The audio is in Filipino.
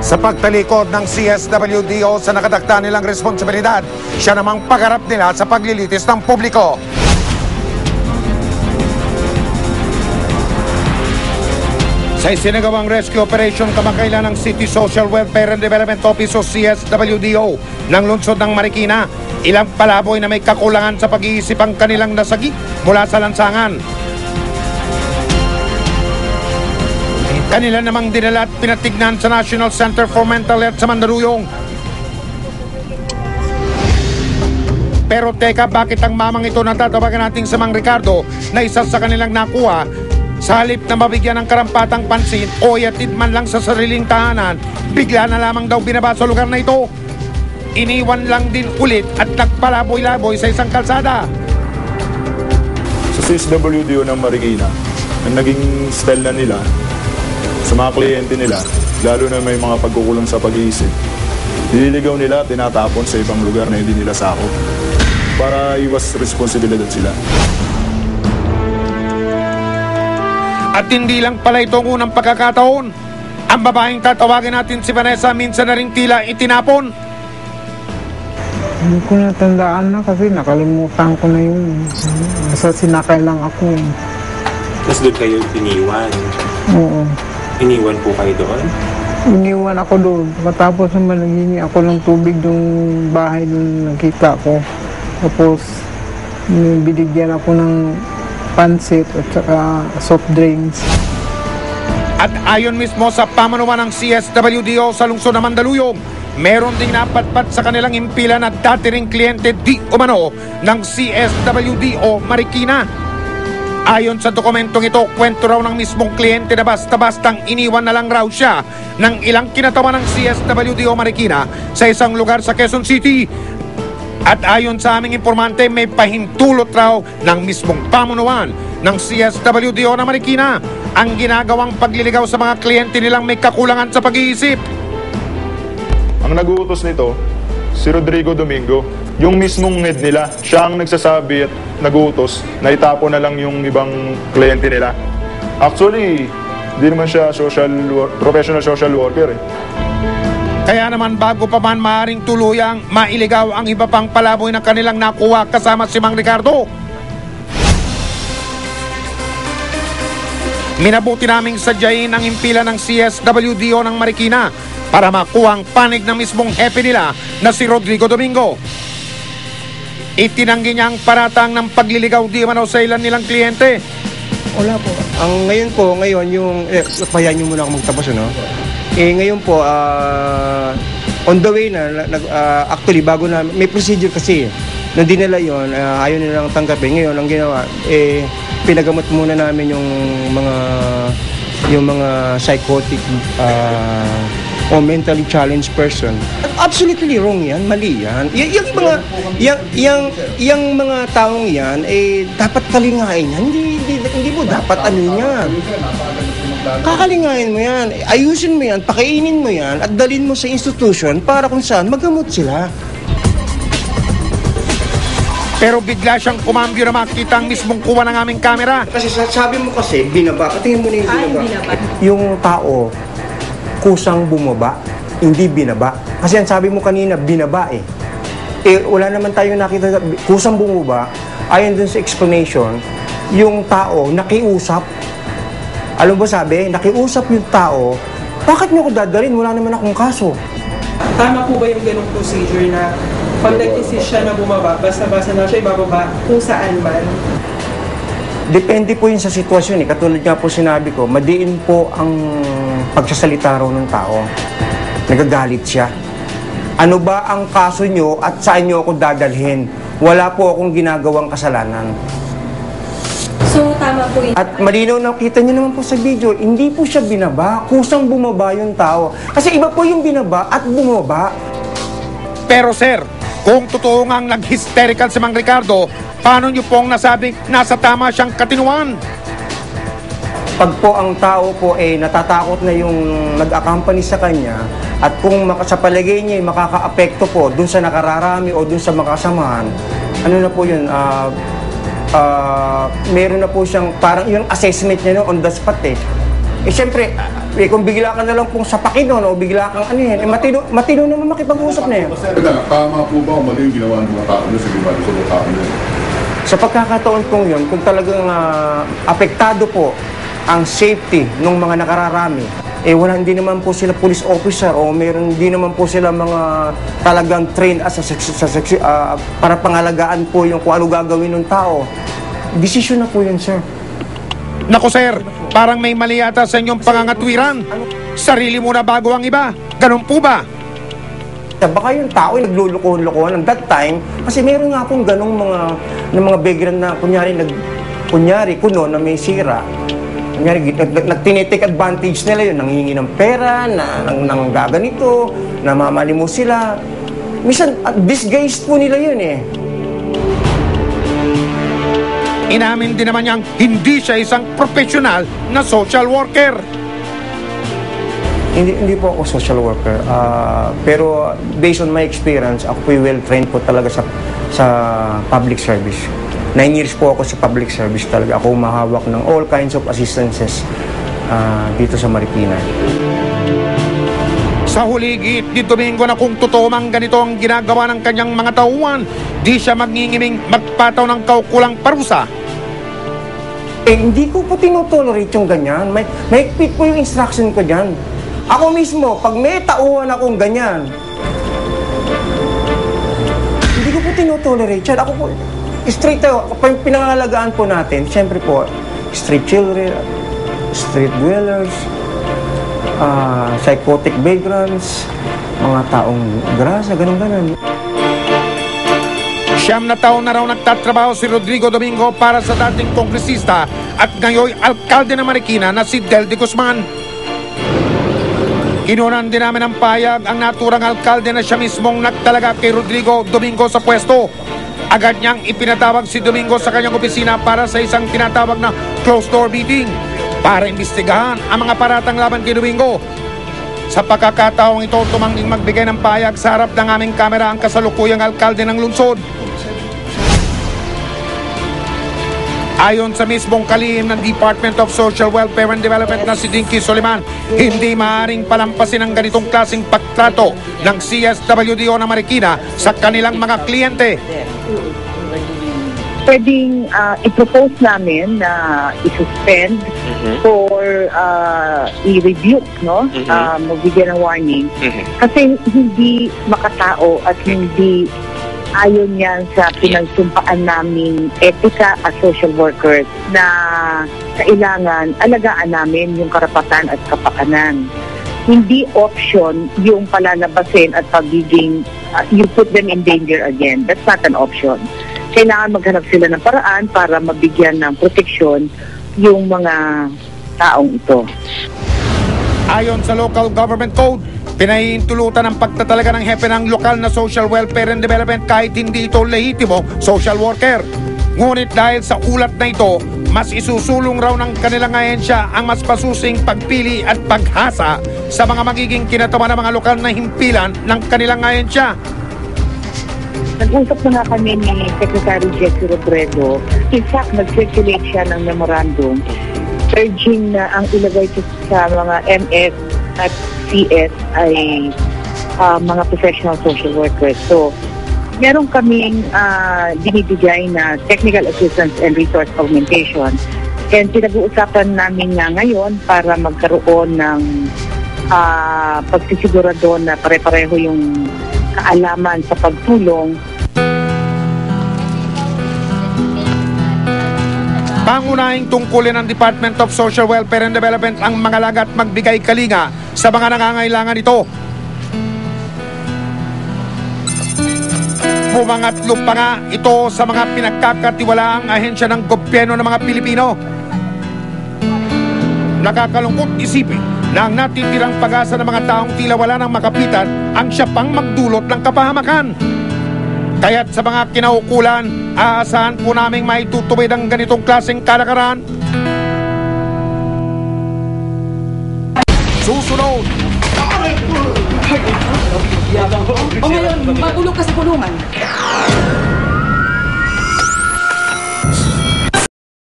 Sa pagtalikod ng CSWDO sa nakatakda nilang responsibilidad, siya namang pagharap nila sa paglilitis ng publiko. Sa isinagawang rescue operation kamakailan ng City Social Welfare and Development Office o CSWDO ng lungsod ng Marikina, ilang palaboy na may kakulangan sa pag-iisip ang kanilang nasagi mula sa lansangan. Kanila namang dinala at pinatignan sa National Center for Mental Health sa Mandaluyong. Pero teka, bakit ang mamang ito natatawagan nating si Mang Ricardo na isa sa kanilang nakuha, sa halip na mabigyan ng karampatang pansin o yatid man lang sa sariling tahanan, bigla na lamang daw binaba sa lugar na ito. Iniwan lang din ulit at nagpalaboy-laboy sa isang kalsada. Sa CSWDO ng Marikina, ang naging style na nila sa mga kliyente nila, lalo na may mga pagkukulang sa pag-iisip, nililigaw nila, tinatapon sa ibang lugar na hindi nila sakop para iwas responsibilidad sila. At hindi lang pala itong unang pagkakataon. Ang babaeng tatawagin natin si Vanessa minsan na ring tila itinapon. Hindi ko natandaan na kasi nakalimutan ko na yun. Basta sinakay lang ako. Tapos doon kayo iniwan? Oo. Iniwan po kayo doon? Iniwan ako doon. Matapos naman naghingi ako ng tubig doon bahay doon nakita ko. Tapos binigyan ako ng pansit at saka soft drinks. At ayon mismo sa pamanuan ng CSWDO sa lungsod ng Mandaluyong, meron ding napatpat sa kanilang impilan at dati ring kliyente di umano ng CSWDO Marikina. Ayon sa dokumentong ito, kwento raw ng mismong kliyente na basta-bastang iniwan na lang raw siya ng ilang kinatawan ng CSWDO Marikina sa isang lugar sa Quezon City. At ayon sa aming informante, may pahintulot raw ng mismong pamunuan ng CSWDO na Marikina ang ginagawang pagliligaw sa mga kliyente nilang may kakulangan sa pag-iisip. Ang nag-uutos nito, si Rodrigo Domingo, yung mismong head nila, siya ang nagsasabi at nag-uutos na itapo na lang yung ibang kliyente nila. Actually, hindi naman siya professional social worker eh. Kaya naman bago pa man maaaring tuluyang mailigaw ang iba pang palaboy na kanilang nakuha kasama si Mang Ricardo, minabuti naming sadyain ang impila ng CSWDO ng Marikina para makuha ang panig ng mismong hepe nila na si Rodrigo Domingo. Itinanggi niya ang paratang ng pagliligaw di manaw sa ilan nilang kliyente. Wala po. Ang ngayon yung payan niyo muna ako magtapos, ano? Ngayon po, on the way na, actually, bago na, may procedure kasi. Nung dinala yun, ayaw nilang tanggapin. Ngayon, ang ginawa, pinagamot muna namin yung mga psychotic o mentally challenged person. Absolutely wrong yan, mali yan. Yung mga taong yan, dapat kalingain yan. Hindi mo dapat ano yan. Kakalingain mo yan, ayusin mo yan, pakainin mo yan, at dalhin mo sa institution para kung saan magamot sila. Pero bigla siyang kumambyo na makita ang mismong kuha ng aming kamera. Kasi sabi mo kasi, binaba. Patingin mo na yung binaba. Yung tao, kusang bumaba, hindi binaba. Kasi ang sabi mo kanina, binaba eh. Wala naman tayong nakita, kusang bumaba, ayon dun sa explanation, yung tao nakiusap. Alam mo sabi, nakiusap yung tao, bakit niyo ako dadalhin? Wala naman akong kaso. Tama po ba yung ganong procedure na pag nag-insist siya na bumaba, basta-basta na siya ibababa kung saan man? Depende po yun sa sitwasyon eh. Katulad nga po sinabi ko, madiin po ang pagsasalita raw ng tao. Nagagalit siya. Ano ba ang kaso nyo at saan nyo ako dadalhin? Wala po akong ginagawang kasalanan. So, tama po yun. At malinaw na kita nyo naman po sa video, hindi po siya binaba, kusang bumaba yung tao. Kasi iba po yung binaba at bumaba. Pero sir, kung totoo ngang nag-hysterical si Mang Ricardo, paano nyo pong nasabing nasa tama siyang katinuan? Pag po ang tao po natatakot na yung nag-accompany sa kanya at kung sa palagay niya makaka-apekto po dun sa nakararami o dun sa makasamahan, ano na po yun, meron na po siyang parang yung assessment niya on the spot eh. Siyempre, kung bigla ka na lang pong sapakin o bigla kang ano yan, matino naman makipag-usap na yan. Tama po ba o mali yung ginawa ng mga tao nyo sa ginawa sa mga tao nyo? Sa pagkakataon pong yun, kung talagang apektado po ang safety ng mga nakararami, hindi naman po sila police officer o hindi naman po sila mga talagang trained para pangalagaan po yung kung ano gagawin ng tao. Desisyon na po yun, sir. Nako sir, parang may mali yata sa inyong pangangatwiran. Sarili muna bago ang iba. Ganun po ba? Baka yung tao ay naglulukohan-lukohan at that time, kasi meron nga pong ganong mga background na kunyari kuno na may sira. Kunyari, nagtinitik advantage nila yun, nanghihingi ng pera, nang gaganito, namamali mo sila. Minsan, disguised po nila yun eh. Inamin din naman niyang hindi siya isang profesional na social worker. Hindi po ako social worker. Pero based on my experience, ako po well-trained po talaga sa public service. 9 years po ako sa public service talaga. Ako mahawak ng all kinds of assistances dito sa Marikina. Sa huli, di Domingo na kung totoo mang ganito ang ginagawa ng kanyang mga tauhan, di siya magngingiming magpataw ng kaukulang parusa. Hindi ko po tinotolerate yung ganyan. May higpit po yung instruction ko dyan. Ako mismo, pag may tauhan akong ganyan, hindi ko po tinotolerate yan. Ako po, straight tayo, pinangalagaan po natin, siyempre po, street children, street dwellers, psychotic vagrants, mga taong grasa, ganun-ganun. 9 na taon na raw nagtatrabaho si Rodrigo Domingo para sa dating kongresista at ngayon alkalde ng Marikina na si Del de Guzman. Kinunan din namin ng payag ang naturang alkalde na siya mismong nagtalaga kay Rodrigo Domingo sa pwesto. Agad niyang ipinatawag si Domingo sa kanyang opisina para sa isang tinatawag na closed-door meeting para imbestigahan ang mga paratang laban kay Domingo. Sa pagkakataong ito, tumangling magbigay ng payag sa harap ng aming kamera ang kasalukuyang alkalde ng lungsod. Ayon sa mismong kalihim ng Department of Social Welfare and Development na si Dinky Soliman, hindi maaaring palampasin ang ganitong klaseng pagtrato ng CSWDO na Marikina sa kanilang mga kliyente. Pwedeng i-propose namin na i-suspend or i-rebuke, no? Magbigyan ng warning. Kasi hindi makatao at hindi ayon yan sa pinagsumpaan naming etika as social workers na kailangan alagaan namin yung karapatan at kapakanan. Hindi option yung palalabasin at pagiging you put them in danger again. That's not an option. Kailangan maghanap sila ng paraan para mabigyan ng proteksyon yung mga taong ito. Ayon sa Local Government Code, pinahihintulutan ang pagtatalaga ng hepe ng lokal na social welfare and development kahit hindi ito lehitimo social worker. Ngunit dahil sa ulat na ito, mas isusulong raw ng kanilang ahensya ang mas pasusing pagpili at paghasa sa mga magiging kinatawa ng mga lokal na himpilan ng kanilang ahensya. Nag-usap na nga kami ni Secretary Jesse Robredo. In fact, nag-circulate siya ng memorandum urging na ang ilagay sa mga MS at CS ay mga professional social workers. So, meron kaming binibigay na technical assistance and resource augmentation. And pinag-uusapan namin nga ngayon para magkaroon ng pagsisigurado na pare-pareho yung kaalaman sa pagtulong. Pangunahing tungkulin ng Department of Social Welfare and Development ang mangalaga at magbigay kalinga sa mga nangangailangan ito. Bumangatlo pa nga ito sa mga pinagkakatiwalaang ahensya ng gobyerno ng mga Pilipino. Nakakalungkot isipin na ang natitirang pag-asa ng mga taong tila wala nang makapitan ang siya pang magdulot ng kapahamakan. Kaya't sa mga kinaukulan, aasahan po naming maitutuwid ang ganitong klaseng kalakaran. Susunod! O ngayon, magulog ka sa kulungan.